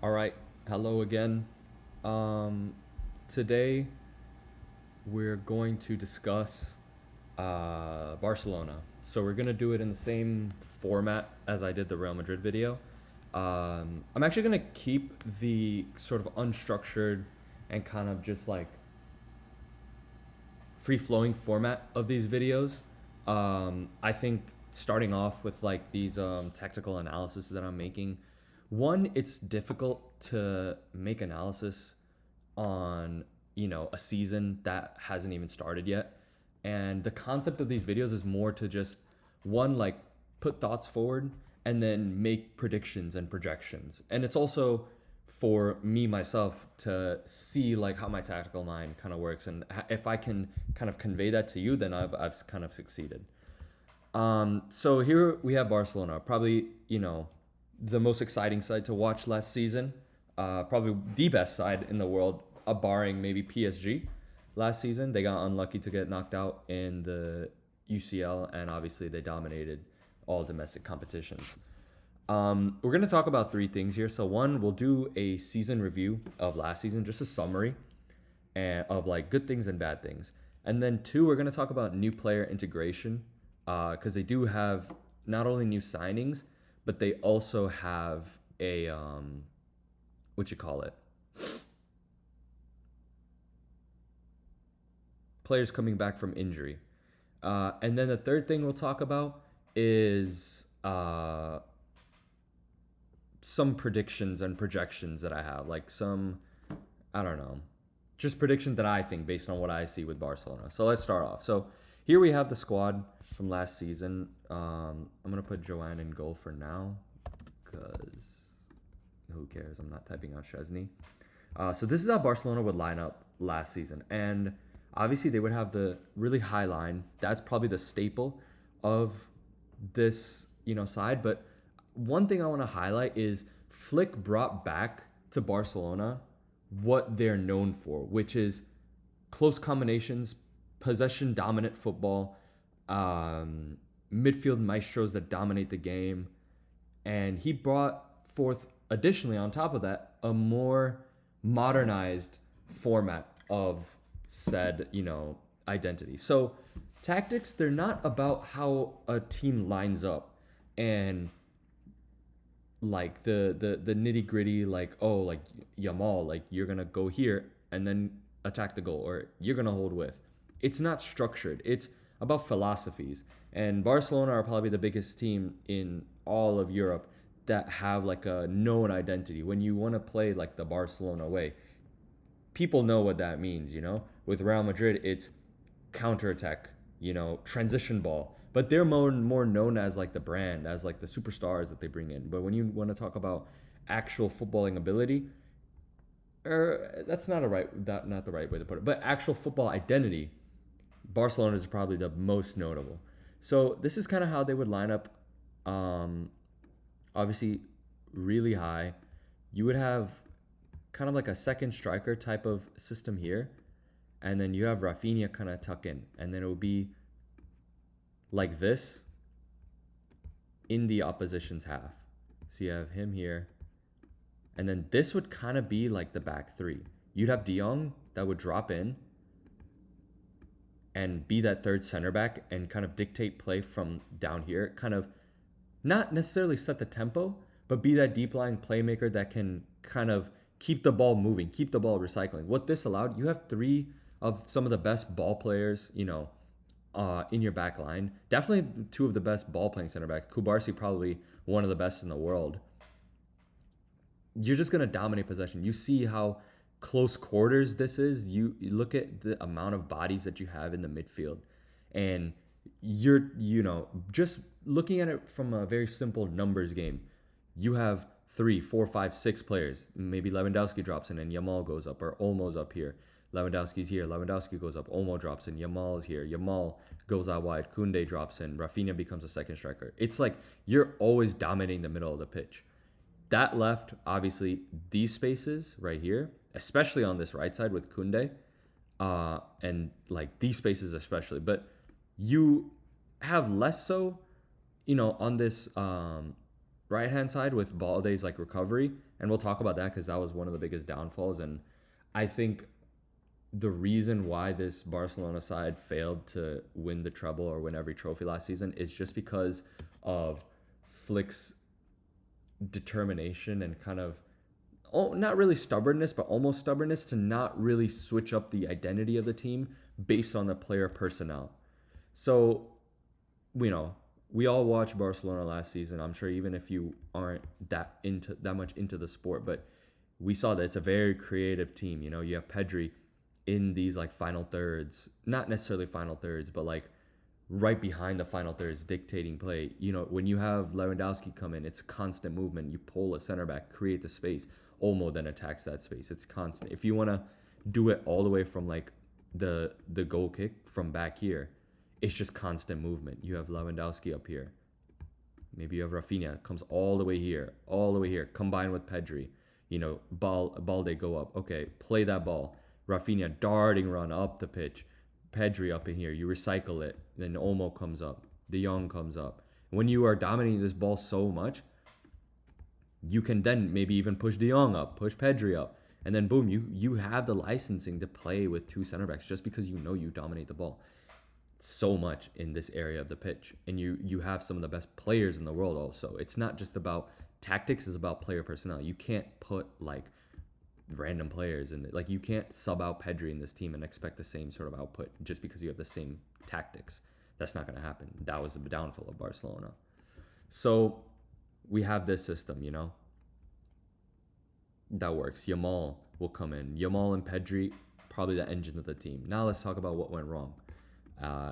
All right, hello again. Um, Today we're going to discuss Barcelona. So we're gonna do it in the same format as I did the Real Madrid video. I'm actually gonna keep the sort of unstructured and kind of just like free flowing format of these videos. I think starting off with like these technical analysis that I'm making, one, it's difficult to make analysis on a season that hasn't even started yet, and the concept of these videos is more to just one, like, put thoughts forward and then make predictions and projections, and it's also for me myself to see like how my tactical mind kind of works, and if I can kind of convey that to you, then I've kind of succeeded. So here we have Barcelona, probably the most exciting side to watch last season, probably the best side in the world, barring maybe PSG. Last season they got unlucky to get knocked out in the UCL, and obviously they dominated all domestic competitions. We're going to talk about three things here. So one, we'll do a season review of last season, just a summary and of like good things and bad things. And then two, we're going to talk about new player integration, because they do have not only new signings, but they also have a what you call it, players coming back from injury. And then the third thing we'll talk about is some predictions and projections that I have, like some, I don't know, just predictions that I think based on what I see with Barcelona. So let's start off. So here we have the squad from last season. I'm gonna put Joanne in goal for now, because who cares? I'm not typing out Chesney. So this is how Barcelona would line up last season, and obviously they would have the really high line. That's probably the staple of this side. But one thing I want to highlight is Flick brought back to Barcelona what they're known for, which is close combinations, possession dominant football, midfield maestros that dominate the game. And he brought forth, additionally, on top of that, a more modernized format of said, identity. So tactics, they're not about how a team lines up and like the nitty gritty, like, oh, like Yamal, like you're gonna go here and then attack the goal, or you're gonna hold with. It's not structured. It's about philosophies. And Barcelona are probably the biggest team in all of Europe that have like a known identity. When you want to play like the Barcelona way, people know what that means. With Real Madrid, it's counterattack, transition ball. But they're more known as like the brand, as like the superstars that they bring in. But when you want to talk about actual footballing ability, that's not the right way to put it. But actual football identity, Barcelona is probably the most notable. So this is kind of how they would line up. Um, Obviously, really high. You would have kind of like a second striker type of system here, and then you have Rafinha kind of tuck in, and then it would be like this in the opposition's half. So you have him here, and then this would kind of be like the back three. You'd have De Jong that would drop in and be that third center back and kind of dictate play from down here, kind of not necessarily set the tempo, but be that deep lying playmaker that can kind of keep the ball moving, keep the ball recycling. What this allowed, you have three of some of the best ball players, in your back line. Definitely two of the best ball playing center backs. Kubarsi probably one of the best in the world. You're just gonna dominate possession. You see how close quarters this is. You look at the amount of bodies that you have in the midfield, and you're just looking at it from a very simple numbers game. You have three, four, five, six players. Maybe Lewandowski drops in and Yamal goes up, or Olmo's up here. Lewandowski's here. Lewandowski goes up. Olmo drops in. Yamal is here. Yamal goes out wide. Koundé drops in. Rafinha becomes a second striker. It's like you're always dominating the middle of the pitch. That left, obviously, these spaces right here, especially on this right side with Koundé, and like these spaces especially. But you have less so, on this right hand side with Balde's like recovery, and we'll talk about that because that was one of the biggest downfalls. And I think the reason why this Barcelona side failed to win the treble or win every trophy last season is just because of Flick's determination and kind of, oh, not really stubbornness, but almost stubbornness to not really switch up the identity of the team based on the player personnel. So, we all watched Barcelona last season. I'm sure even if you aren't that much into the sport, but we saw that it's a very creative team. You have Pedri in these like final thirds, not necessarily final thirds, but like right behind the final thirds, dictating play. When you have Lewandowski come in, it's constant movement. You pull a center back, create the space. Olmo then attacks that space. It's constant. If you want to do it all the way from like the goal kick from back here, it's just constant movement. You have Lewandowski up here. Maybe you have Rafinha comes all the way here, combined with Pedri. Balde go up. Okay, play that ball. Rafinha darting run up the pitch. Pedri up in here. You recycle it. Then Olmo comes up. De Jong comes up. When you are dominating this ball so much, you can then maybe even push De Jong up, push Pedri up, and then boom, you have the licensing to play with two center backs just because you dominate the ball so much in this area of the pitch, and you have some of the best players in the world also. It's not just about tactics, it's about player personnel. You can't put like random players in it. Like you can't sub out Pedri in this team and expect the same sort of output just because you have the same tactics. That's not going to happen. That was the downfall of Barcelona. So we have this system, that works. Yamal will come in. Yamal and Pedri, probably the engine of the team. Now let's talk about what went wrong.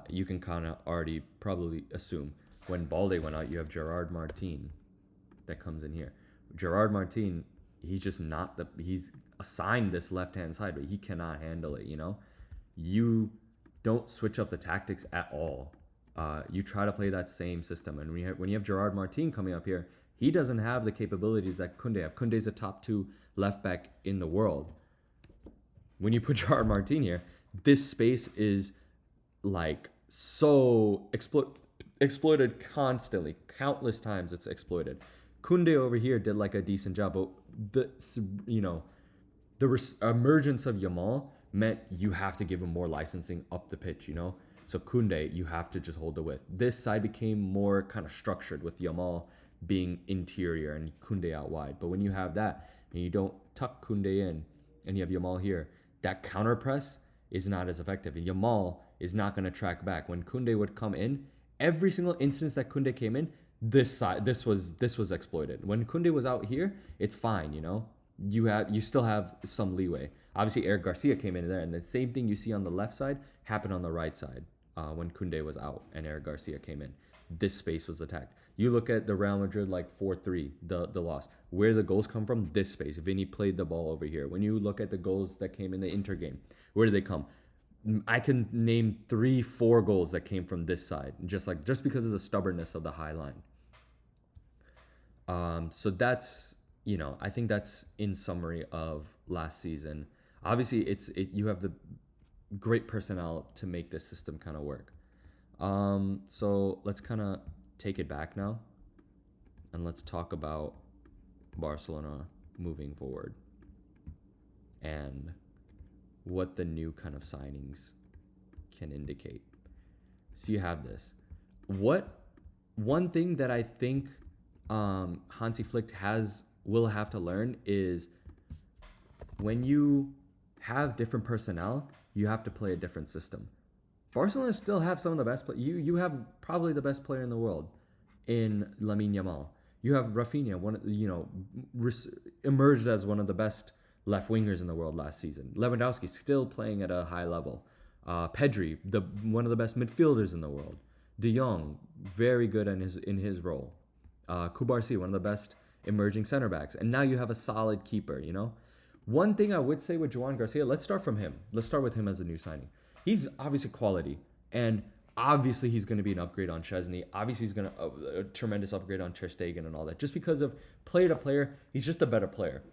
You can kind of already probably assume when Balde went out, you have Gerard Martin that comes in here. Gerard Martin, he's just not he's assigned this left-hand side, but he cannot handle it, You don't switch up the tactics at all. You try to play that same system. And when you have Gerard Martin coming up here, he doesn't have the capabilities that Koundé have. Koundé's a top 2 left back in the world. When you put Gerard Martin here, this space is like so exploited constantly. Countless times it's exploited. Koundé over here did like a decent job, but the emergence of Yamal meant you have to give him more licensing up the pitch, So Koundé, you have to just hold the width. This side became more kind of structured with Yamal being interior and Koundé out wide. But when you have that and you don't tuck Koundé in and you have Yamal here, that counter press is not as effective. And Yamal is not going to track back. When Koundé would come in, every single instance that Koundé came in, this was exploited. When Koundé was out here, it's fine, You still have some leeway. Obviously, Eric Garcia came in there, and the same thing you see on the left side happened on the right side when Koundé was out and Eric Garcia came in. This space was attacked. You look at the Real Madrid like 4-3, the loss. Where the goals come from? This space. Vinny played the ball over here. When you look at the goals that came in the Inter game, where did they come? I can name 3-4 goals that came from this side, just because of the stubbornness of the high line. So that's, I think that's in summary of last season. Obviously, you have the great personnel to make this system kind of work. So let's kind of take it back now, and let's talk about Barcelona moving forward and what the new kind of signings can indicate. So you have this. One thing that I think Hansi Flick will have to learn is when you have different personnel, you have to play a different system. Barcelona still have some of the best. You have probably the best player in the world in Lamine Yamal. You have Rafinha, emerged as one of the best left wingers in the world last season. Lewandowski still playing at a high level. Pedri, one of the best midfielders in the world. De Jong, very good in his role. Kubarsi, one of the best emerging center backs. And now you have a solid keeper, One thing I would say with Joan Garcia, let's start from him. Let's start with him as a new signing. He's obviously quality, and obviously he's going to be an upgrade on Chesney. Obviously he's going to a tremendous upgrade on Ter Stegen and all that. Just because of player to player, he's just a better player.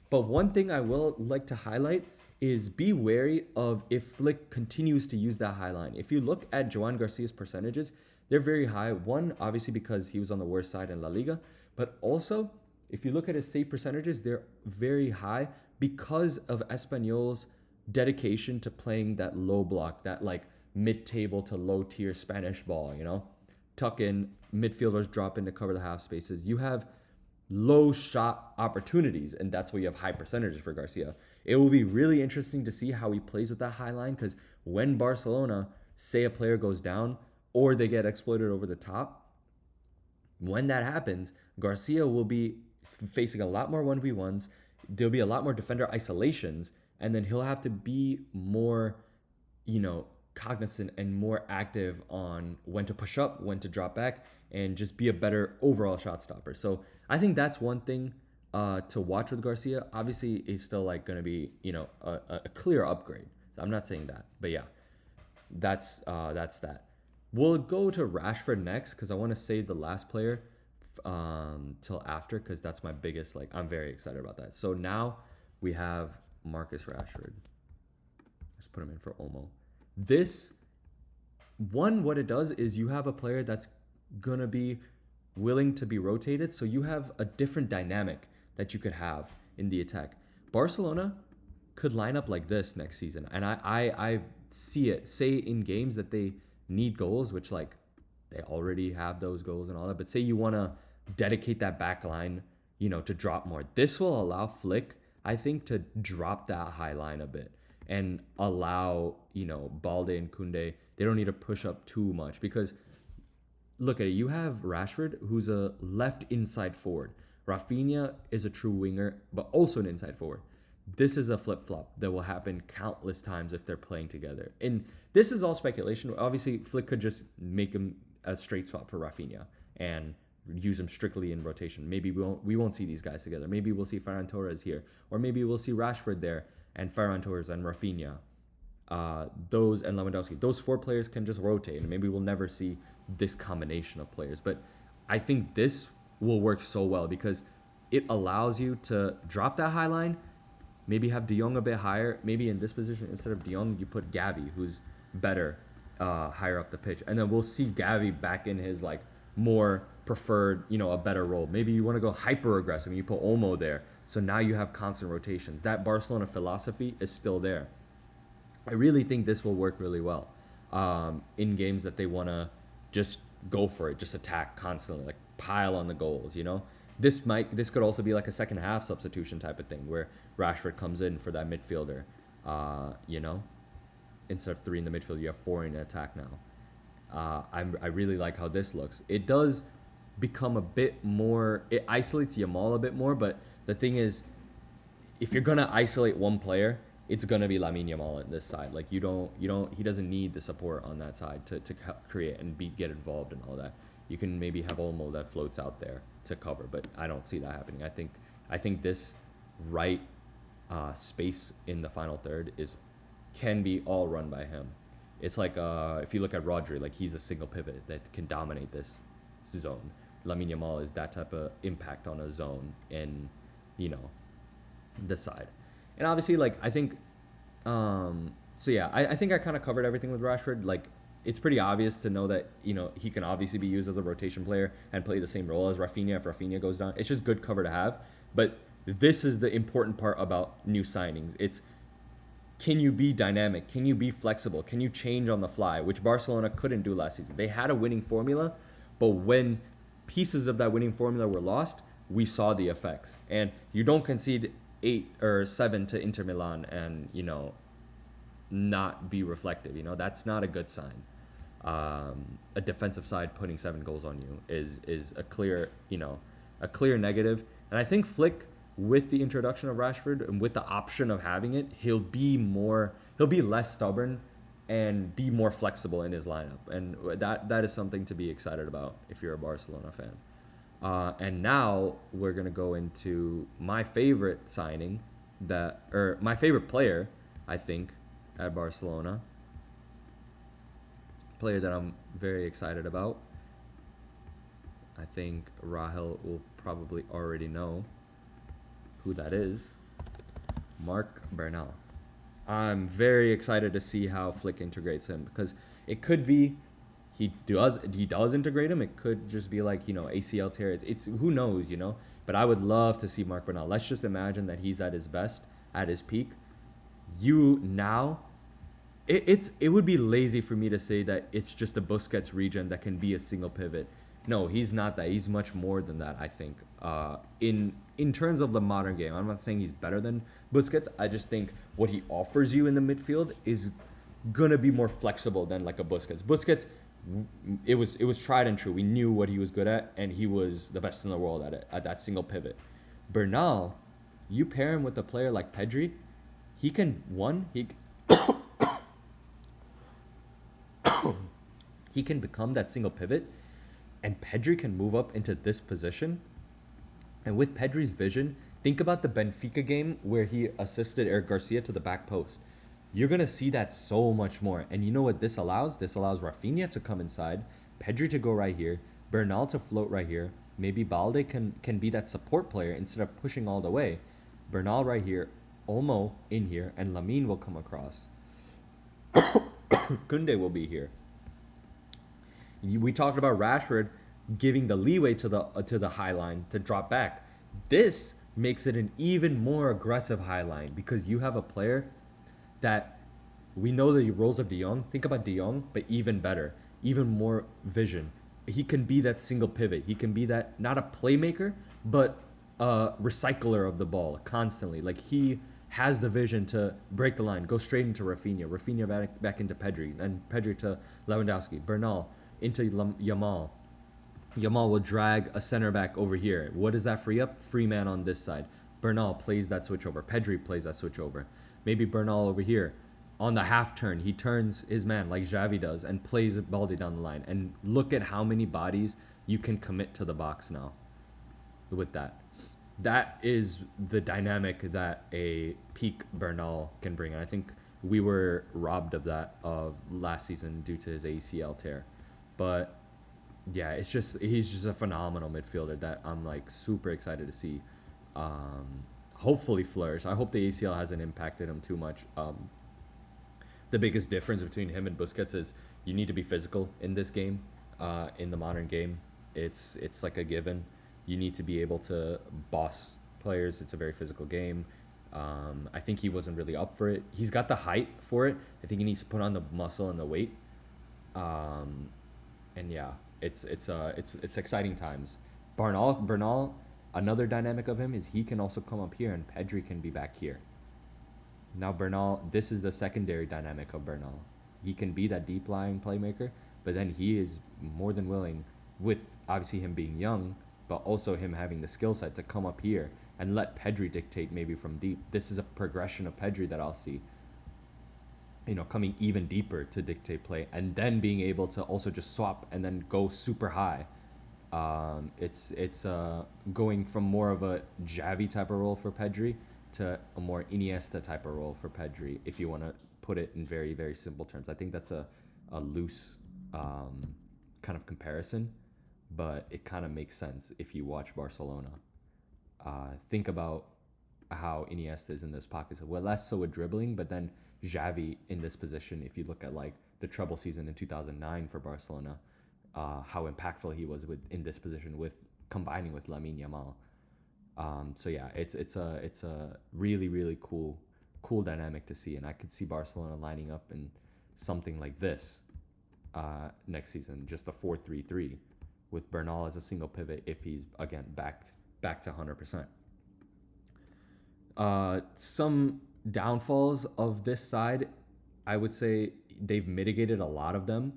But one thing I will like to highlight is be wary of if Flick continues to use that high line. If you look at Joan Garcia's percentages, they're very high. One, obviously because he was on the worst side in La Liga, But also, if you look at his save percentages, they're very high because of Espanyol's dedication to playing that low block, that like mid-table to low-tier Spanish ball, you know? Tuck in, midfielders drop in to cover the half spaces. You have low shot opportunities, and that's why you have high percentages for Garcia. It will be really interesting to see how he plays with that high line, because when Barcelona, say a player goes down or they get exploited over the top, when that happens, Garcia will be facing a lot more 1v1s. There'll be a lot more defender isolations, and then he'll have to be more, cognizant and more active on when to push up, when to drop back, and just be a better overall shot stopper. So I think that's one thing to watch with Garcia. Obviously, he's still like going to be, a clear upgrade. I'm not saying that, but yeah, that's that. We'll go to Rashford next because I want to save the last player till after, because that's my biggest, I'm very excited about that. So now we have Marcus Rashford. Let's put him in for Olmo. This one, what it does is you have a player that's gonna be willing to be rotated, so you have a different dynamic that you could have in the attack. Barcelona could line up like this next season, and I see it. Say in games that they need goals, which they already have those goals and all that, but say you want to dedicate that back line, to drop more. This will allow Flick, I think, to drop that high line a bit and allow, Balde and Koundé, they don't need to push up too much, because look at it. You have Rashford, who's a left inside forward. Rafinha is a true winger, but also an inside forward. This is a flip-flop that will happen countless times if they're playing together. And this is all speculation. Obviously, Flick could just make him a straight swap for Rafinha and use him strictly in rotation. Maybe we won't see these guys together. Maybe we'll see Ferran Torres here. Or maybe we'll see Rashford there and Ferran Torres and Rafinha. Those and Lewandowski. Those four players can just rotate, and maybe we'll never see this combination of players. But I think this will work so well because it allows you to drop that high line, maybe have De Jong a bit higher. Maybe in this position, instead of De Jong, you put Gavi, who's better higher up the pitch. And then we'll see Gavi back in his more preferred, a better role. Maybe you want to go hyper aggressive and you put Olmo there. So now you have constant rotations. That Barcelona philosophy is still there. I really think this will work really well in games that they want to just go for it, just attack constantly, pile on the goals, This could also be a second half substitution type of thing where Rashford comes in for that midfielder, Instead of 3 in the midfield, you have 4 in the attack now. I really like how this looks. It does become a bit more, it isolates Yamal a bit more, but the thing is, if you're gonna isolate one player, it's gonna be Lamine Yamal on this side. He doesn't need the support on that side to create and get involved and all that. You can maybe have Olmo that floats out there to cover, but I don't see that happening. I think this right space in the final third can be all run by him. It's if you look at Rodri, he's a single pivot that can dominate this zone. Lamine Yamal is that type of impact on a zone in, this side. And obviously, I think, so yeah, I think I kind of covered everything with Rashford. It's pretty obvious to know that, he can obviously be used as a rotation player and play the same role as Rafinha if Rafinha goes down. It's just good cover to have. But this is the important part about new signings. It's, can you be dynamic? Can you be flexible? Can you change on the fly? Which Barcelona couldn't do last season. They had a winning formula, but when pieces of that winning formula were lost, we saw the effects. And you don't concede 8 or 7 to Inter Milan and, not be reflective. That's not a good sign. A defensive side putting 7 goals on you is a clear, a clear negative. And I think Flick, with the introduction of Rashford and with the option of having it, he'll be less stubborn and be more flexible in his lineup. And that is something to be excited about if you're a Barcelona fan. And now we're going to go into my favorite signing my favorite player, I think, at Barcelona. Player that I'm very excited about. I think Rahel will probably already know who that is. Marc Bernal. I'm very excited to see how Flick integrates him, because it could be he does integrate him. It could just be like, ACL tear. It's who knows. But I would love to see Mark Bernal. Let's just imagine that he's at his best, at his peak. You now, it would be lazy for me to say that it's just a Busquets regen that can be a single pivot. No, he's not that. He's much more than that, I think. In terms of the modern game, I'm not saying he's better than Busquets. I just think what he offers you in the midfield is gonna be more flexible than like a Busquets. Busquets, it was tried and true. We knew what he was good at, and he was the best in the world at it, at that single pivot. Bernal, you pair him with a player like Pedri, he can one he can become that single pivot, and Pedri can move up into this position. And with Pedri's vision, think about the Benfica game where he assisted Eric Garcia to the back post. You're going to see that so much more. And you know what this allows? This allows Rafinha to come inside, Pedri to go right here, Bernal to float right here. Maybe Balde can be that support player instead of pushing all the way. Bernal right here, Olmo in here, and Lamine will come across. Kunde will be here. We talked about Rashford giving the leeway to the high line to drop back. This makes it an even more aggressive high line because you have a player that we know the roles of De Jong. Think about De Jong, but even better, even more vision. He can be that single pivot. He can be that, not a playmaker, but a recycler of the ball constantly. Like, he has the vision to break the line, go straight into Rafinha back into Pedri, and Pedri to Lewandowski, Bernal into Yamal. Yamal will drag a center back over here. What does that free up? Free man on this side. Bernal plays that switch over. Pedri plays that switch over. Maybe Bernal over here. On the half turn, he turns his man like Xavi does and plays Balde down the line. And look at how many bodies you can commit to the box now with that. That is the dynamic that a peak Bernal can bring. And I think we were robbed of that of last season due to his ACL tear. But yeah, he's just a phenomenal midfielder that I'm like super excited to see hopefully flourish. I hope the ACL hasn't impacted him too much. The biggest difference between him and Busquets is you need to be physical in this game. In the modern game, it's like a given. You need to be able to boss players. It's a very physical game. I think he wasn't really up for it. He's got the height for it. I think he needs to put on the muscle and the weight. And yeah, it's exciting times. Bernal, another dynamic of him is he can also come up here and Pedri can be back here. Now Bernal, this is the secondary dynamic of Bernal. He can be that deep lying playmaker, but then he is more than willing, with obviously him being young, but also him having the skill set to come up here and let Pedri dictate maybe from deep. This is a progression of Pedri that I'll see. Coming even deeper to dictate play and then being able to also just swap and then go super high. It's going from more of a Xavi type of role for Pedri to a more Iniesta type of role for Pedri, if you want to put it in very, very simple terms. I think that's a loose kind of comparison, but it kind of makes sense if you watch Barcelona. Think about how Iniesta is in those pockets. Well, less so with dribbling, but then Xavi in this position, if you look at like the treble season in 2009 for Barcelona, how impactful he was in this position with combining with Lamine Yamal. So yeah, it's a really, really cool dynamic to see, and I could see Barcelona lining up in something like this next season, just a 4-3-3 with Bernal as a single pivot if he's again back to 100%. Some downfalls of this side, I would say they've mitigated a lot of them,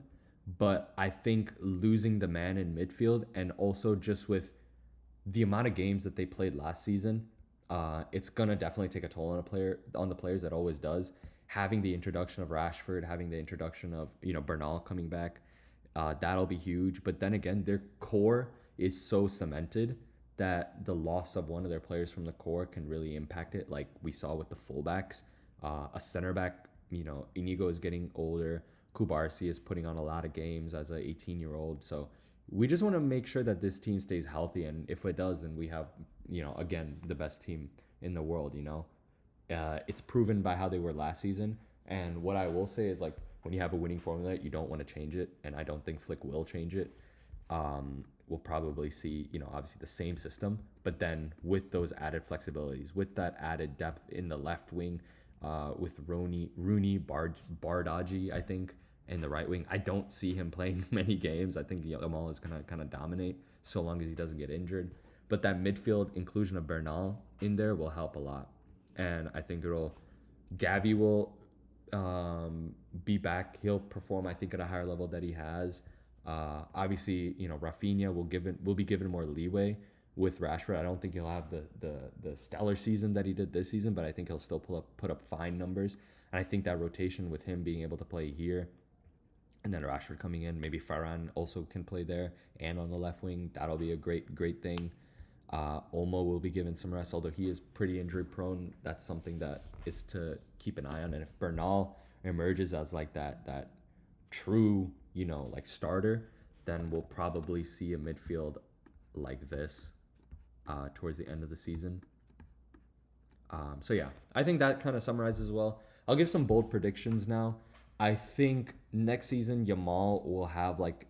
but I think losing the man in midfield and also just with the amount of games that they played last season, it's gonna definitely take a toll on the players. That always does. Having the introduction of Rashford, having the introduction of Bernal coming back, that'll be huge. But then again, their core is so cemented that the loss of one of their players from the core can really impact it, like we saw with the fullbacks. A center back, Inigo is getting older. Kubarsi is putting on a lot of games as an 18-year-old. So we just want to make sure that this team stays healthy. And if it does, then we have, again, the best team in the world, It's proven by how they were last season. And what I will say is, like, when you have a winning formula, you don't want to change it, and I don't think Flick will change it. We'll probably see, obviously the same system, but then with those added flexibilities, with that added depth in the left wing, with Rooney, Bardghji, I think, in the right wing. I don't see him playing many games. I think Yamal is gonna kind of dominate so long as he doesn't get injured. But that midfield inclusion of Bernal in there will help a lot, and I think Gavi will be back. He'll perform, I think, at a higher level that he has. Obviously, Rafinha will be given more leeway with Rashford. I don't think he'll have the stellar season that he did this season, but I think he'll still put up fine numbers. And I think that rotation with him being able to play here, and then Rashford coming in, maybe Varane also can play there and on the left wing. That'll be a great thing. Olmo will be given some rest, although he is pretty injury prone. That's something that is to keep an eye on. And if Bernal emerges as like that true, like starter, then we'll probably see a midfield like this towards the end of the season. So yeah, I think that kind of summarizes well. I'll give some bold predictions now. I think next season Yamal will have like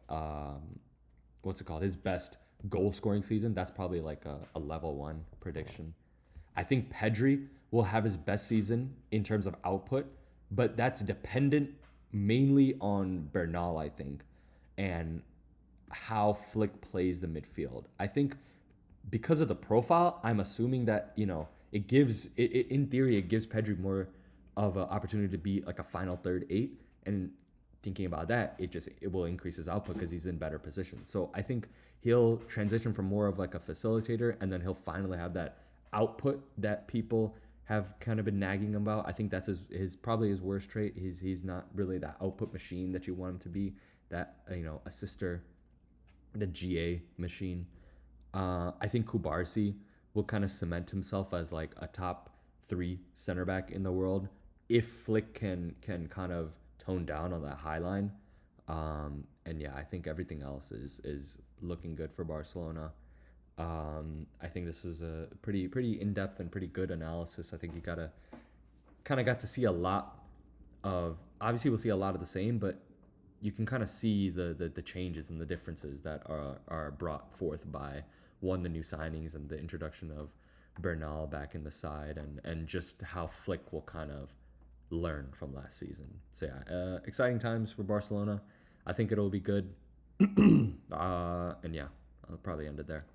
what's it called? His best goal scoring season. That's probably like a level 1 prediction. I think Pedri will have his best season in terms of output, but that's dependent mainly on Bernal, I think, and how Flick plays the midfield. I think because of the profile, I'm assuming that, it gives, in theory, it gives Pedri more of an opportunity to be like a final third 8. And thinking about that, it will increase his output because he's in better positions. So I think he'll transition from more of like a facilitator, and then he'll finally have that output that people have kind of been nagging about. I think that's his probably his worst trait. He's not really that output machine that you want him to be, that assister, the GA machine. I think Kubarsi will kind of cement himself as like a top 3 center back in the world if Flick can kind of tone down on that high line. And yeah, I think everything else is looking good for Barcelona. I think this is a pretty in-depth and pretty good analysis. I think you got to see a lot of, obviously we'll see a lot of the same, but you can kind of see the changes and the differences that are brought forth by the new signings and the introduction of Bernal back in the side, and just how Flick will kind of learn from last season. So yeah, exciting times for Barcelona. I think it'll be good. And yeah, I'll probably end it there.